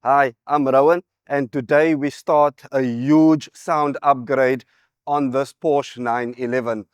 Hi, I'm Rowan, and today we start a huge sound upgrade on this Porsche 911.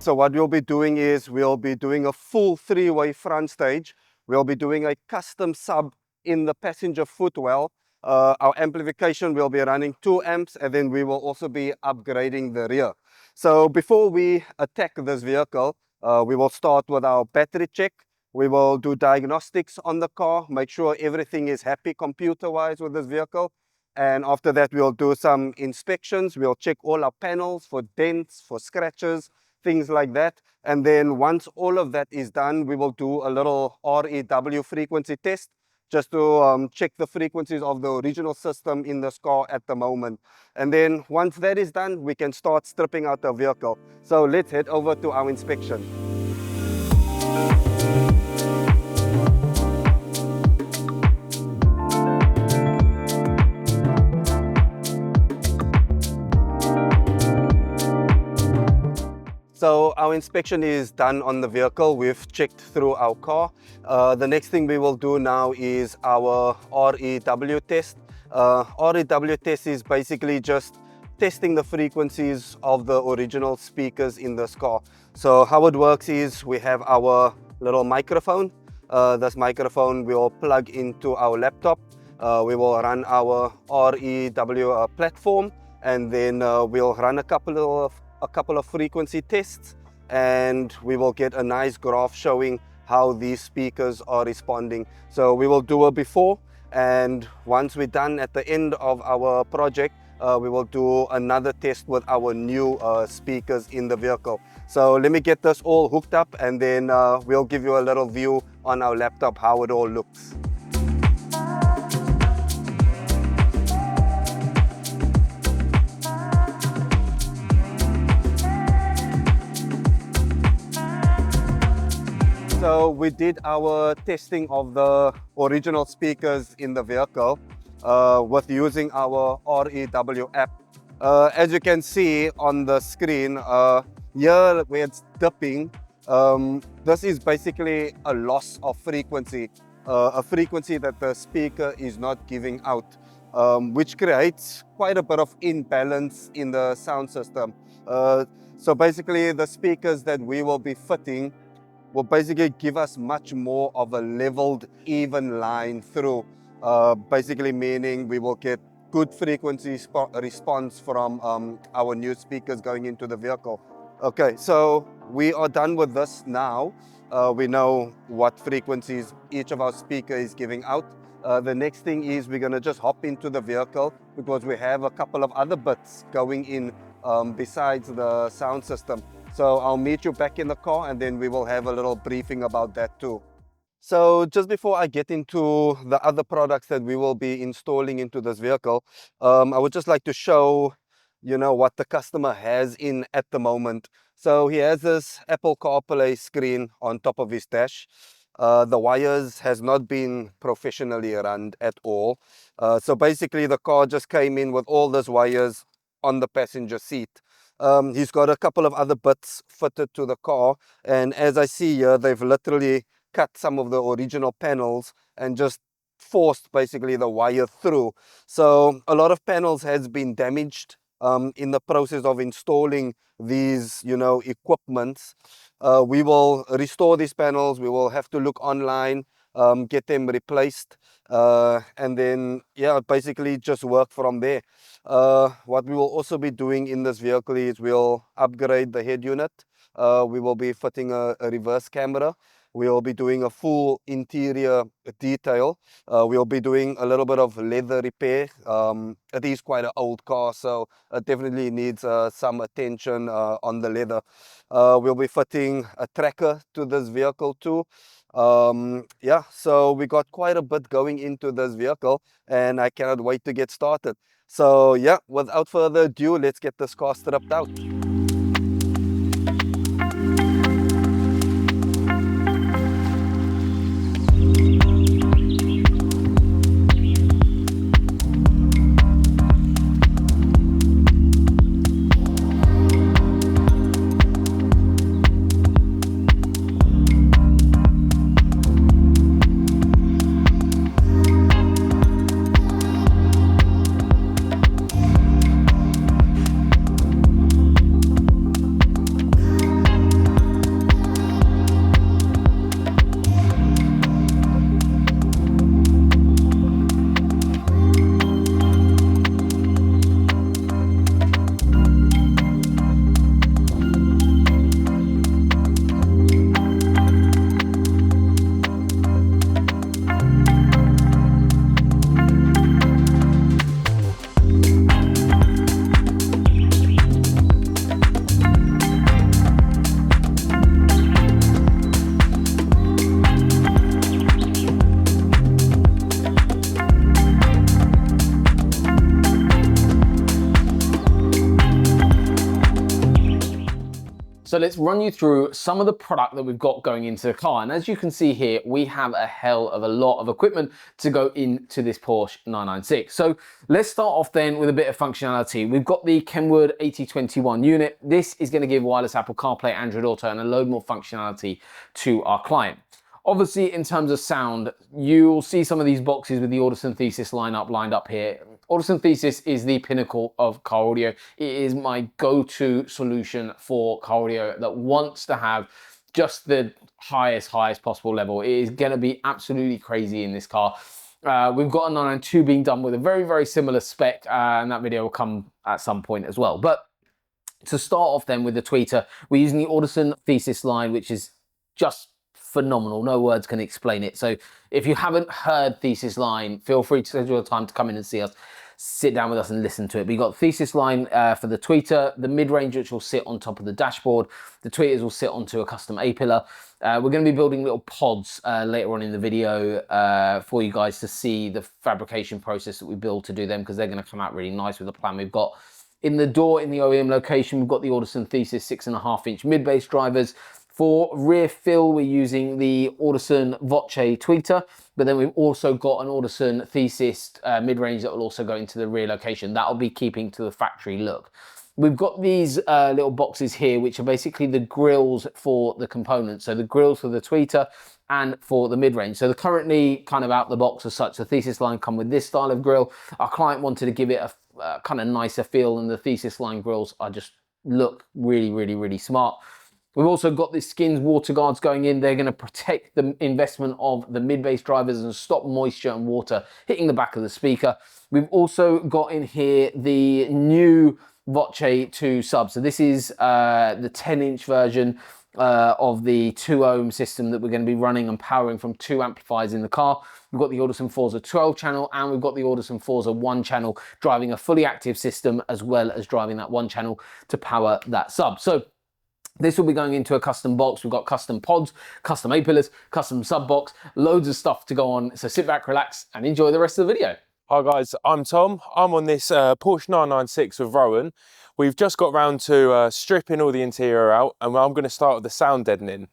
So what we'll be doing is we'll be doing a full three-way front stage. We'll be doing a custom sub in the passenger footwell. Our amplification will be running 2 amps, and then we will also be upgrading the rear. So before we attack this vehicle, we will start with our battery check. We will do diagnostics on the car, make sure everything is happy computer-wise with this vehicle. And after that, we'll do some inspections. We'll check all our panels for dents, for scratches, things like that. And then once all of that is done, we will do a little REW frequency test just to check the frequencies of the original system in this car at the moment. And then once that is done, we can start stripping out the vehicle. So let's head over to our inspection. So our inspection is done on the vehicle. We've checked through our car. The next thing we will do now is our REW test. REW test is basically just testing the frequencies of the original speakers in this car. So how it works is we have our little microphone. This microphone will plug into our laptop. We will run our REW platform, and then we'll run a couple of frequency tests, and we will get a nice graph showing how these speakers are responding. So we will do a before, and once we're done at the end of our project, we will do another test with our new speakers in the vehicle. So let me get this all hooked up, and then we'll give you a little view on our laptop how it all looks. So we did our testing of the original speakers in the vehicle with using our REW app. As you can see on the screen, here where it's dipping, this is basically a loss of frequency, a frequency that the speaker is not giving out, which creates quite a bit of imbalance in the sound system. So basically the speakers that we will be fitting will basically give us much more of a leveled, even line through, basically meaning we will get good frequency response from our new speakers going into the vehicle. Okay, so we are done with this now. We know what frequencies each of our speakers is giving out. The next thing is we're going to just hop into the vehicle because we have a couple of other bits going in besides the sound system. So I'll meet you back in the car, and then we will have a little briefing about that too. So just before I get into the other products that we will be installing into this vehicle, I would just like to show, what the customer has in at the moment. So he has this Apple CarPlay screen on top of his dash. The wires has not been professionally run at all. So basically the car just came in with all those wires on the passenger seat. He's got a couple of other bits fitted to the car, and as I see here, they've literally cut some of the original panels and just forced basically the wire through. So a lot of panels has been damaged in the process of installing these, equipments. We will restore these panels. We will have to look online, get them replaced, and then, yeah, basically just work from there. What we will also be doing in this vehicle is we'll upgrade the head unit. We will be fitting a reverse camera. We'll be doing a full interior detail. We'll be doing a little bit of leather repair. It is quite an old car, so it definitely needs some attention on the leather. We'll be fitting a tracker to this vehicle too. Yeah, so we got quite a bit going into this vehicle, and I cannot wait to get started. So yeah, without further ado, let's get this car stripped out. So let's run you through some of the product that we've got going into the car. And as you can see here, we have a hell of a lot of equipment to go into this Porsche 996. So let's start off then with a bit of functionality. We've got the Kenwood 8021 unit. This is going to give wireless Apple CarPlay, Android Auto, and a load more functionality to our client. Obviously, in terms of sound, you'll see some of these boxes with the Audison Thesis lined up here. Audison Thesis is the pinnacle of car audio. It is my go-to solution for car audio that wants to have just the highest possible level. It is going to be absolutely crazy in this car. We've got a 992 being done with a very similar spec, and that video will come at some point as well. But to start off then with the tweeter, we're using the Audison Thesis line, which is just phenomenal. No words can explain it. So if you haven't heard Thesis line, feel free to schedule a time to come in and see us, sit down with us and listen to it. But you've got Thesis line for the tweeter, the mid-range, which will sit on top of the dashboard. The tweeters will sit onto a custom A-pillar. We're going to be building little pods later on in the video for you guys to see the fabrication process that we build to do them, because they're going to come out really nice with the plan we've got. In the door, in the OEM location, we've got the Audison Thesis 6.5-inch mid-bass drivers. For rear fill, we're using the Audison Voce tweeter, but then we've also got an Audison Thesis mid-range that will also go into the rear location. That'll be keeping to the factory look. We've got these little boxes here, which are basically the grills for the components. So the grills for the tweeter and for the mid-range. So they're currently kind of out the box as such. The Thesis line come with this style of grill. Our client wanted to give it a kind of nicer feel, and the Thesis line grills are just look really smart. We've also got the skins water guards going in. They're going to protect the investment of the mid-bass drivers and stop moisture and water hitting the back of the speaker. We've also got in here the new Voce II sub. So this is the 10-inch version of the 2-ohm system that we're going to be running and powering from 2 amplifiers in the car. We've got the Audison Forza 12 channel, and we've got the Audison Forza 1 channel, driving a fully active system as well as driving that 1 channel to power that sub. So this will be going into a custom box. We've got custom pods, custom A-pillars, custom sub box, loads of stuff to go on. So sit back, relax, and enjoy the rest of the video. Hi guys, I'm Tom. I'm on this Porsche 996 with Rowan. We've just got round to stripping all the interior out, and I'm going to start with the sound deadening.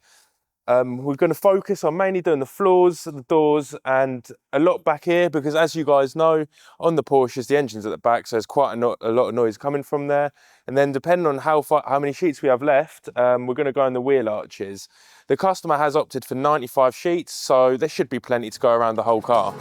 We're going to focus on mainly doing the floors, the doors, and a lot back here, because as you guys know, on the Porsches, the engine's at the back, so there's quite a lot of noise coming from there. And then depending on how many sheets we have left, we're going to go in the wheel arches. The customer has opted for 95 sheets, so there should be plenty to go around the whole car.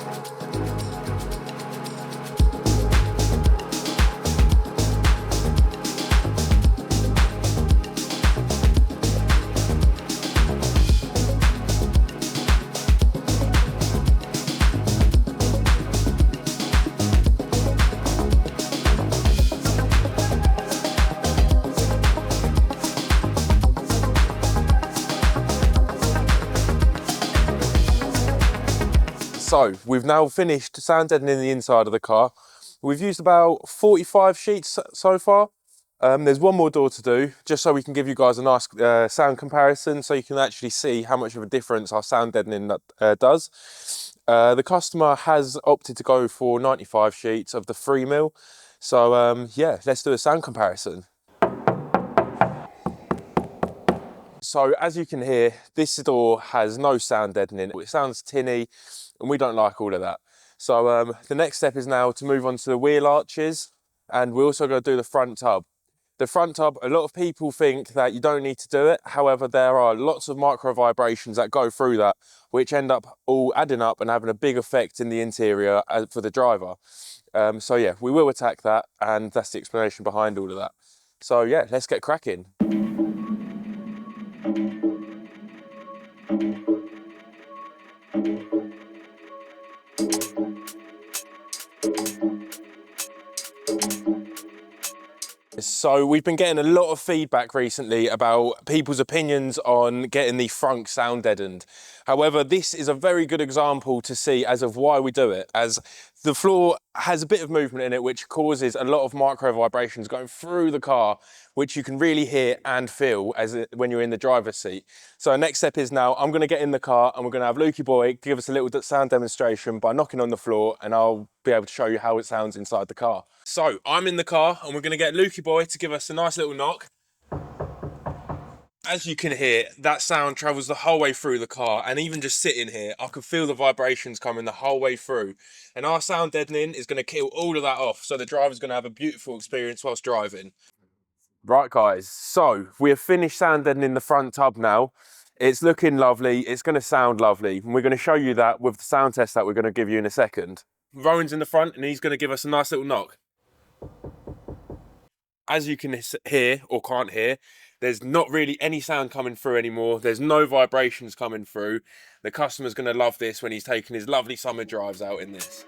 So we've now finished sound deadening the inside of the car. We've used about 45 sheets so far. There's one more door to do, just so we can give you guys a nice sound comparison, so you can actually see how much of a difference our sound deadening does. The customer has opted to go for 95 sheets of the 3mm. So yeah, let's do a sound comparison. So as you can hear, this door has no sound deadening. It sounds tinny and we don't like all of that. So the next step is now to move on to the wheel arches, and we're also going to do the front tub. The front tub, a lot of people think that you don't need to do it. However, there are lots of micro vibrations that go through that, which end up all adding up and having a big effect in the interior for the driver. So yeah, we will attack that, and that's the explanation behind all of that. So yeah, let's get cracking. So we've been getting a lot of feedback recently about people's opinions on getting the front sound deadened. However, this is a very good example to see as of why we do it, as the floor has a bit of movement in it which causes a lot of micro vibrations going through the car, which you can really hear and feel when you're in the driver's seat. So our next step is now I'm going to get in the car and we're going to have Lukey Boy give us a little sound demonstration by knocking on the floor, and I'll be able to show you how it sounds inside the car. So I'm in the car and we're going to get Lukey Boy to give us a nice little knock. As you can hear, that sound travels the whole way through the car, and even just sitting here, I can feel the vibrations coming the whole way through. And our sound deadening is going to kill all of that off, so the driver's going to have a beautiful experience whilst driving. Right guys, so we have finished sound deadening the front tub now. It's looking lovely, it's going to sound lovely, and we're going to show you that with the sound test that we're going to give you in a second. Rowan's in the front and he's going to give us a nice little knock. As you can hear, or can't hear, there's not really any sound coming through anymore. There's no vibrations coming through. The customer's going to love this when he's taking his lovely summer drives out in this.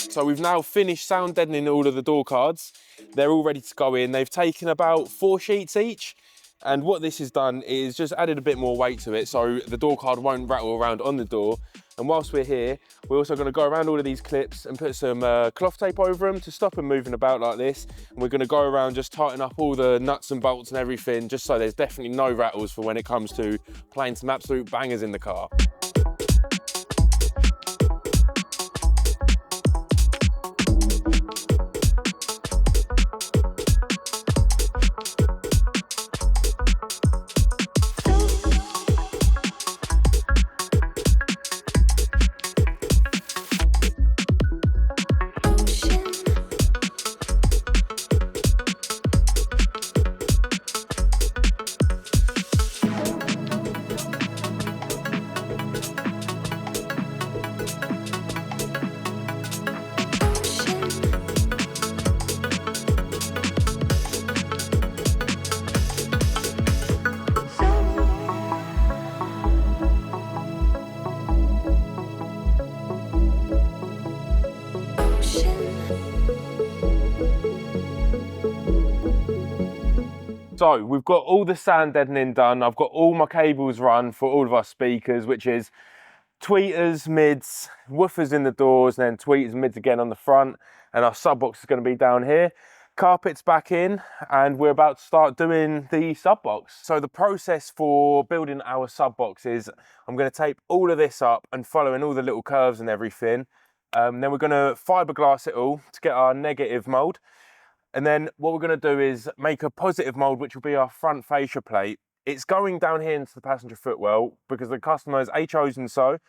So we've now finished sound deadening all of the door cards. They're all ready to go in. They've taken about 4 sheets each. And what this has done is just added a bit more weight to it, so the door card won't rattle around on the door. And whilst we're here, we're also going to go around all of these clips and put some cloth tape over them to stop them moving about like this. And we're going to go around just tighten up all the nuts and bolts and everything, just so there's definitely no rattles for when it comes to playing some absolute bangers in the car. So we've got all the sound deadening done. I've got all my cables run for all of our speakers, which is tweeters, mids, woofers in the doors, and then tweeters, mids again on the front. And our subbox is going to be down here. Carpet's back in, and we're about to start doing the subbox. So the process for building our subbox is I'm going to tape all of this up and following all the little curves and everything. Then we're going to fiberglass it all to get our negative mold. And then what we're going to do is make a positive mold, which will be our front fascia plate. It's going down here into the passenger footwell because the customer has A, chosen so.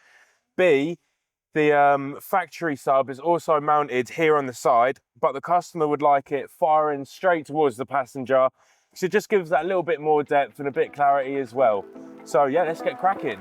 B, the factory sub is also mounted here on the side, but the customer would like it firing straight towards the passenger. So it just gives that a little bit more depth and a bit clarity as well. So yeah, let's get cracking.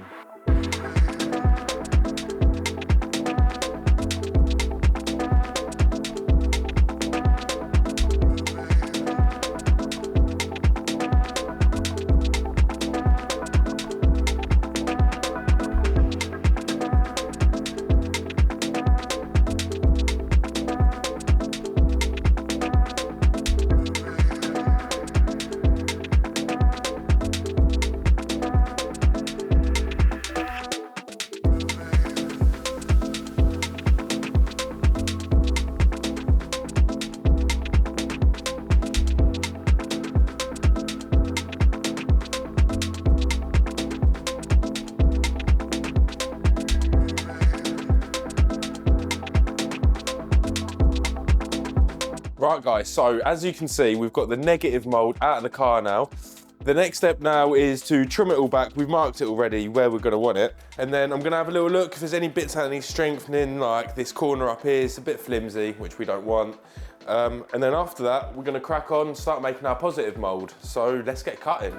Right guys, so as you can see, we've got the negative mold out of the car now. The next step now is to trim it all back. We've marked it already where we're gonna want it. And then I'm gonna have a little look if there's any bits that need strengthening, like this corner up here is a bit flimsy, which we don't want. And then after that, we're gonna crack on and start making our positive mold. So let's get cutting.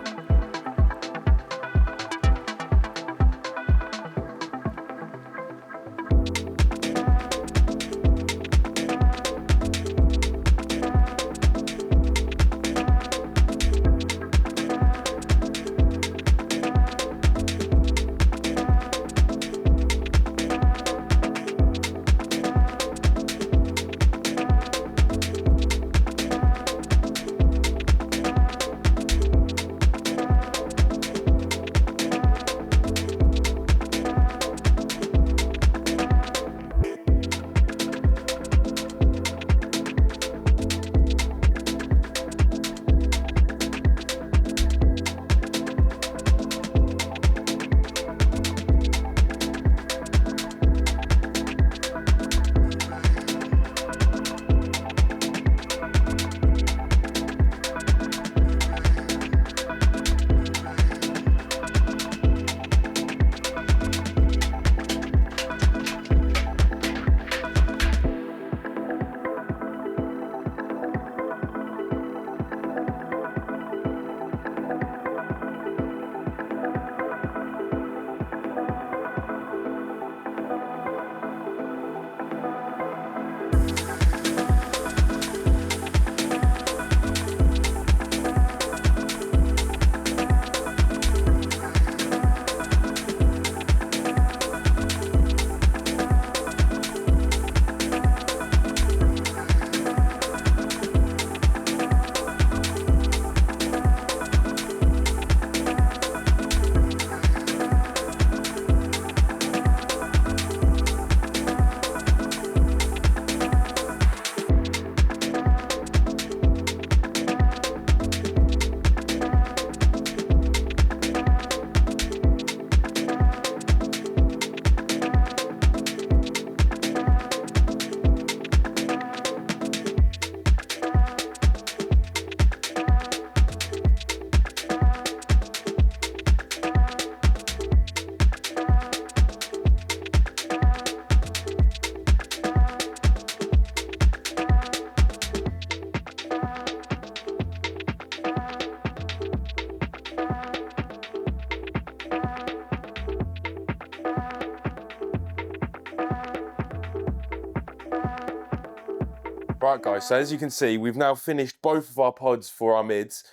Right guys, so as you can see, we've now finished both of our pods for our mids.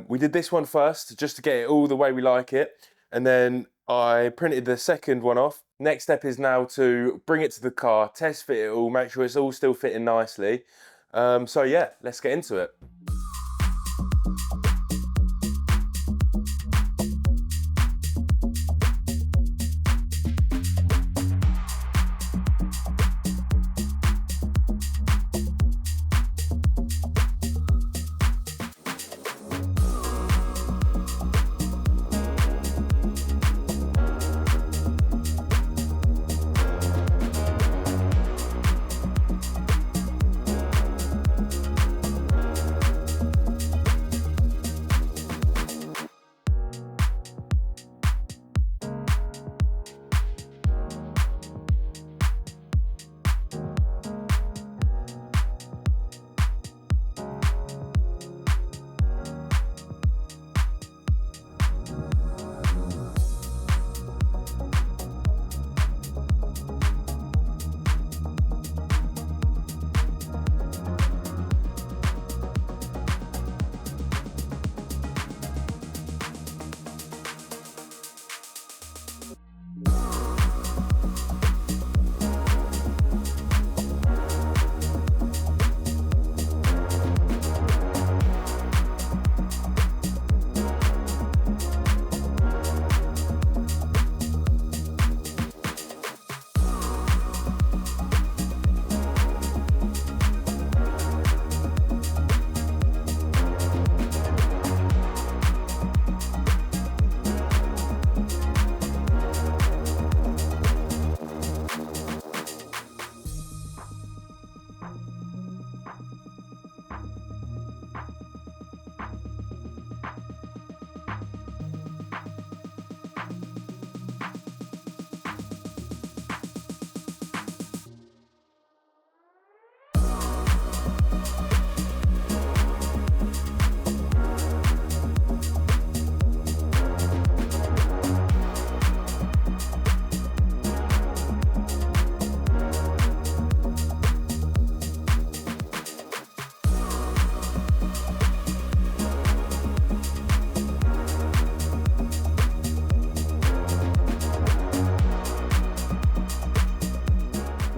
We did this one first, just to get it all the way we like it. And then I printed the second one off. Next step is now to bring it to the car, test fit it all, make sure it's all still fitting nicely. So yeah, let's get into it.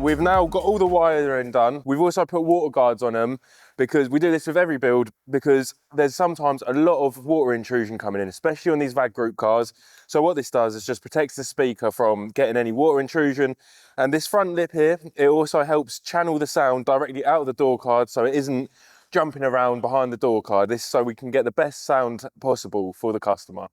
we've now got all the wiring done. We've also put water guards on them because we do this with every build because there's sometimes a lot of water intrusion coming in, especially on these VAG group cars. So what this does is just protects the speaker from getting any water intrusion. And this front lip here, it also helps channel the sound directly out of the door card so it isn't jumping around behind the door card. This so we can get the best sound possible for the customer.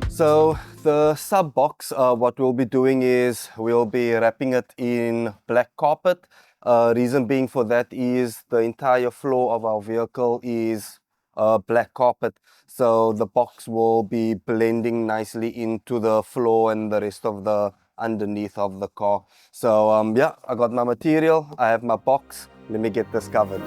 So the sub box, what we'll be doing is we'll be wrapping it in black carpet. Reason being for that is the entire floor of our vehicle is black carpet. So the box will be blending nicely into the floor and the rest of the underneath of the car. So yeah, I got my material, I have my box. Let me get this covered.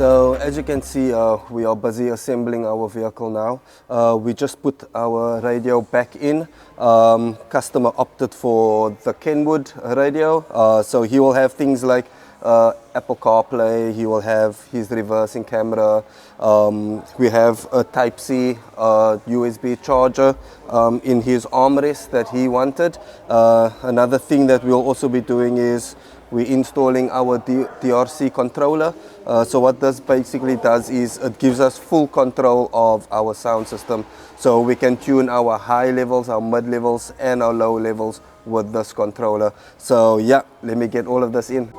So as you can see, we are busy assembling our vehicle now. We just put our radio back in. Customer opted for the Kenwood radio, so he will have things like Apple CarPlay, he will have his reversing camera, we have a Type-C USB charger in his armrest that he wanted. Another thing that we'll also be doing is we're installing our DRC controller. So what this basically does is it gives us full control of our sound system. So we can tune our high levels, our mid levels and our low levels with this controller. So yeah, let me get all of this in.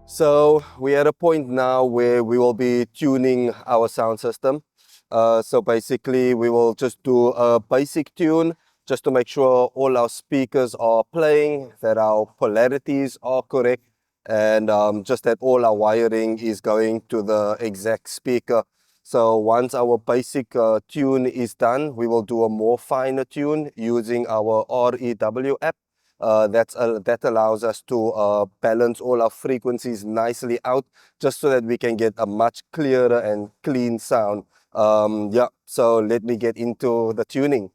So we're at a point now where we will be tuning our sound system. So basically we will just do a basic tune just to make sure all our speakers are playing, that our polarities are correct, and just that all our wiring is going to the exact speaker. So once our basic tune is done, we will do a more finer tune using our REW app. That allows us to balance all our frequencies nicely out, just so that we can get a much clearer and clean sound. Yeah, so let me get into the tuning.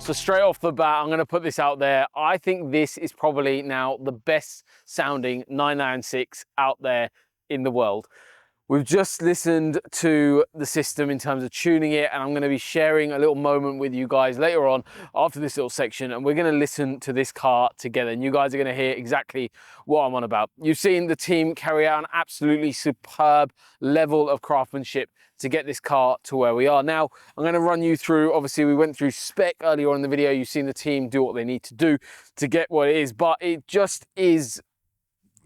So straight off the bat, I'm going to put this out there. I think this is probably now the best sounding 996 out there in the world. We've just listened to the system in terms of tuning it, and I'm going to be sharing a little moment with you guys later on after this little section, and we're going to listen to this car together, and you guys are going to hear exactly what I'm on about. You've seen the team carry out an absolutely superb level of craftsmanship to get this car to where we are. Now, I'm going to run you through, obviously we went through spec earlier on in the video. You've seen the team do what they need to do to get what it is, but it just is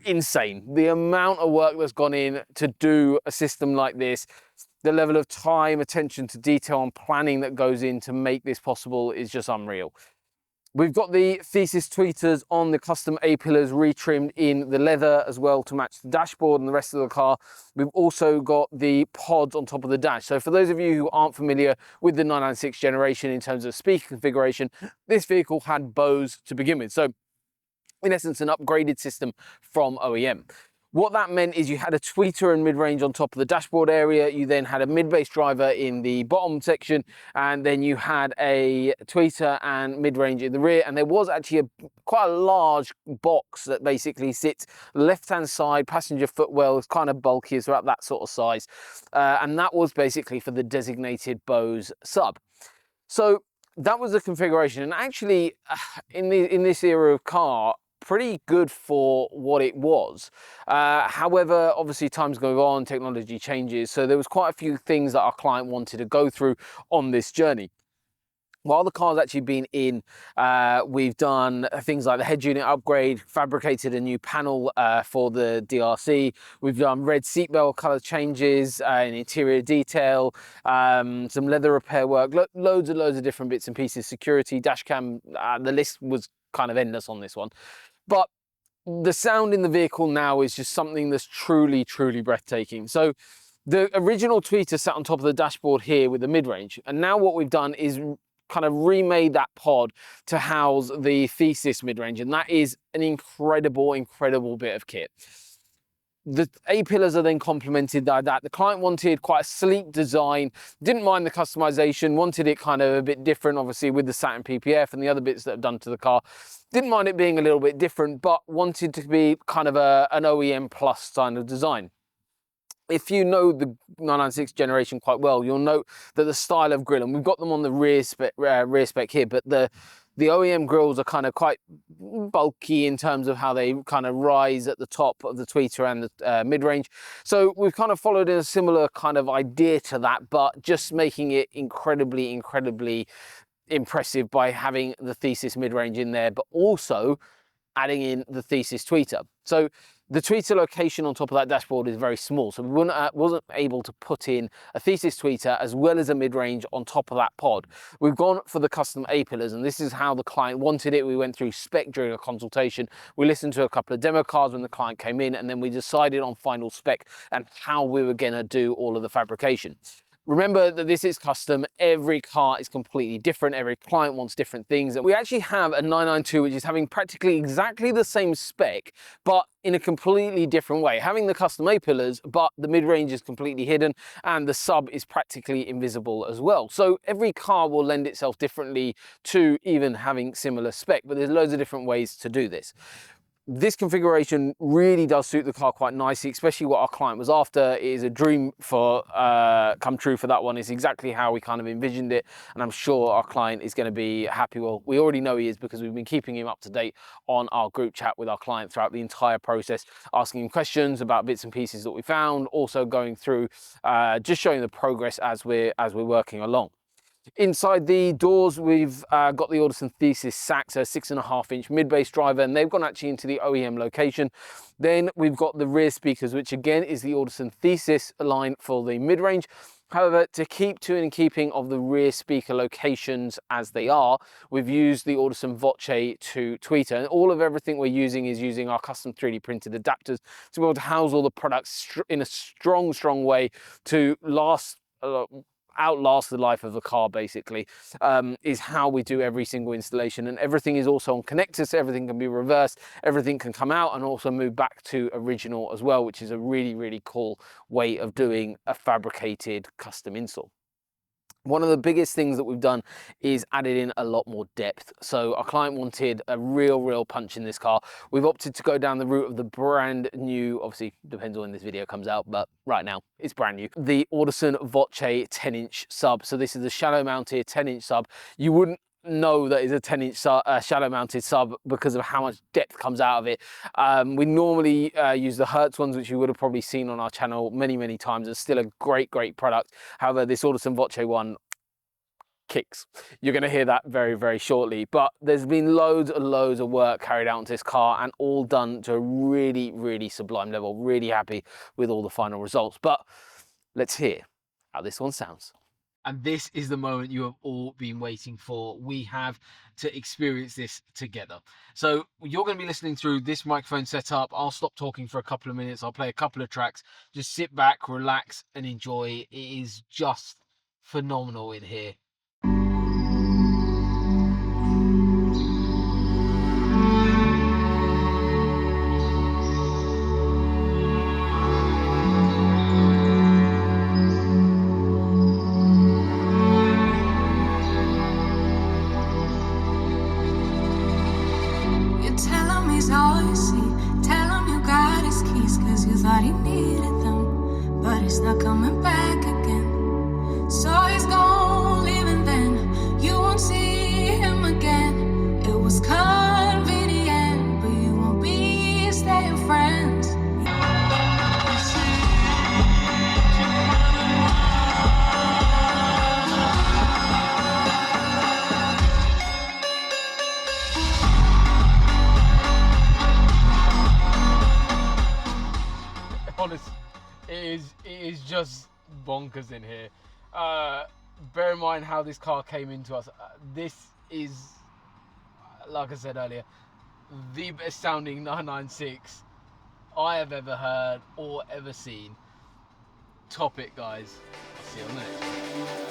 insane. The amount of work that's gone in to do a system like this, the level of time, attention to detail and planning that goes in to make this possible is just unreal. We've got the Thesis tweeters on the custom A-pillars retrimmed in the leather as well to match the dashboard and the rest of the car. We've also got the pods on top of the dash. So for those of you who aren't familiar with the 996 generation in terms of speaker configuration, this vehicle had Bose to begin with. So in essence, an upgraded system from OEM. What that meant is you had a tweeter and mid-range on top of the dashboard area. You then had a mid-bass driver in the bottom section, and then you had a tweeter and mid-range in the rear. And there was actually quite a large box that basically sits left-hand side, passenger footwell, is kind of bulky, it's about that sort of size. And that was basically for the designated Bose sub. So that was the configuration. And actually, in this era of car, pretty good for what it was. However, obviously time's going on, technology changes, so there was quite a few things that our client wanted to go through on this journey. While the car's actually been in, we've done things like the head unit upgrade, fabricated a new panel for the DRC. We've done red seatbelt color changes, an interior detail, some leather repair work, loads of different bits and pieces, security, dash cam, the list was kind of endless on this one. But the sound in the vehicle now is just something that's truly breathtaking. So the original tweeter sat on top of the dashboard here with the mid-range, and now what we've done is kind of remade that pod to house the Thesis mid-range, and that is an incredible bit of kit. The A-pillars are then complemented by that. The client wanted quite a sleek design, didn't mind the customization, wanted it kind of a bit different, obviously with the Saturn PPF and the other bits that have done to the car. Didn't mind it being a little bit different, but wanted to be kind of an OEM plus kind of design. If you know the 996 generation quite well, you'll note that the style of grille, and we've got them on the rear spec here, but the OEM grills are kind of quite bulky in terms of how they kind of rise at the top of the tweeter and the mid-range. So we've kind of followed in a similar kind of idea to that, but just making it incredibly impressive by having the Thesis mid-range in there, but also adding in the Thesis tweeter. So the tweeter location on top of that dashboard is very small, so we wasn't able to put in a Thesis tweeter as well as a mid-range on top of that pod. We've gone for the custom A-pillars, and this is how the client wanted it. We went through spec during a consultation. We listened to a couple of demo cars when the client came in, and then we decided on final spec and how we were going to do all of the fabrication. Remember that this is custom. Every car is completely different. Every client wants different things. And we actually have a 992, which is having practically exactly the same spec, but in a completely different way. Having the custom A-pillars, but the mid-range is completely hidden and the sub is practically invisible as well. So every car will lend itself differently to even having similar spec, but there's loads of different ways to do this. This configuration really does suit the car quite nicely, especially what our client was after. It is a dream for come true for that one. It's exactly how we kind of envisioned it, and I'm sure our client is going to be happy. Well, we already know he is, because we've been keeping him up to date on our group chat with our client throughout the entire process, asking him questions about bits and pieces that we found, also going through just showing the progress as we're working along. Inside the doors, we've got the Audison Thesis Sax, a 6.5-inch mid-bass driver, and they've gone actually into the OEM location. Then we've got the rear speakers, which again is the Audison Thesis line for the mid-range. However, to keep in keeping of the rear speaker locations as they are, we've used the Audison Voce II tweeter, and all of everything we're using is using our custom 3D printed adapters to be able to house all the products in a strong way to outlast the life of the car, basically, is how we do every single installation. And everything is also on connectors, so everything can be reversed, everything can come out and also move back to original as well, which is a really cool way of doing a fabricated custom install. One of the biggest things that we've done is added in a lot more depth. So our client wanted a real punch in this car. We've opted to go down the route of the brand new, obviously depends on when this video comes out, but right now it's brand new, the Audison Voce 10-inch sub. So this is a shallow mounted 10-inch sub. You wouldn't know that is a 10-inch shallow mounted sub because of how much depth comes out of it. We normally use the Hertz ones, which you would have probably seen on our channel many times. It's still a great product. However, this Audison Voce one kicks. You're going to hear that very shortly, but there's been loads of work carried out on this car, and all done to a really sublime level. Really happy with all the final results, but let's hear how this one sounds. And this is the moment you have all been waiting for. We have to experience this together. So you're going to be listening through this microphone setup. I'll stop talking for a couple of minutes. I'll play a couple of tracks. Just sit back, relax, and enjoy. It is just phenomenal in here. It is just bonkers in here. Bear in mind how this car came into us. This is, like I said earlier, the best sounding 996 I have ever heard or ever seen. Top it, guys. I'll see you on the next one.